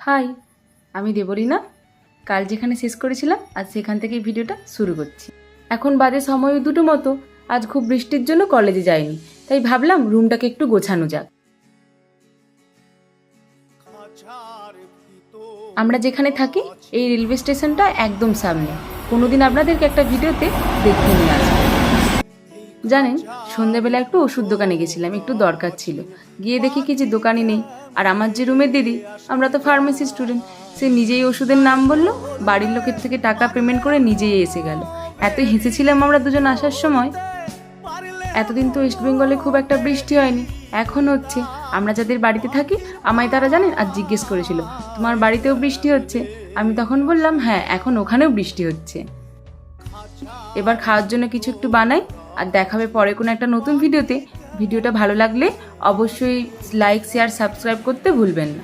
High, আমি দেবলীনা। কাল যেখানে শেষ করেছিলাম আজ সেখান থেকেই ভিডিওটা শুরু করছি। এখন বাজে সময় 2টো মতো। আজ খুব বৃষ্টির জন্য কলেজে যাইনি, তাই ভাবলাম রুমটাকে একটু গোছানো যাক। আমরা যেখানে থাকি এই রেলওয়ে স্টেশনটা একদম সামনে। কোনোদিন আপনাদেরকে একটা ভিডিওতে দেখিয়ে নিয়ে আসবো। জানেন, সন্ধ্যাবেলা একটু ওষুধ দোকানে গেছিলাম, একটু দরকার ছিল। গিয়ে দেখি কি যে দোকানই নেই। আর আমার যে রুমের দিদি, আমরা তো ফার্মেসি স্টুডেন্ট, সে নিজেই ওষুধের নাম বললো, বাড়ির লোকের থেকে টাকা পেমেন্ট করে নিজেই এসে গেল। এত হেসেছিলাম আমরা দুজন আসার সময়। এতদিন তো ওয়েস্ট বেঙ্গলে খুব একটা বৃষ্টি হয়নি, এখন হচ্ছে। আমরা যাদের বাড়িতে থাকি আমায় তারা জানেন আর জিজ্ঞেস করেছিল, তোমার বাড়িতেও বৃষ্টি হচ্ছে? আমি তখন বললাম হ্যাঁ, এখন ওখানেও বৃষ্টি হচ্ছে। এবার খাওয়ার জন্য কিছু একটু বানাই, আর দেখাবে পরে কোনো একটা নতুন ভিডিওতে। ভিডিওটা ভালো লাগলে অবশ্যই লাইক, শেয়ার, সাবস্ক্রাইব করতে ভুলবেন না।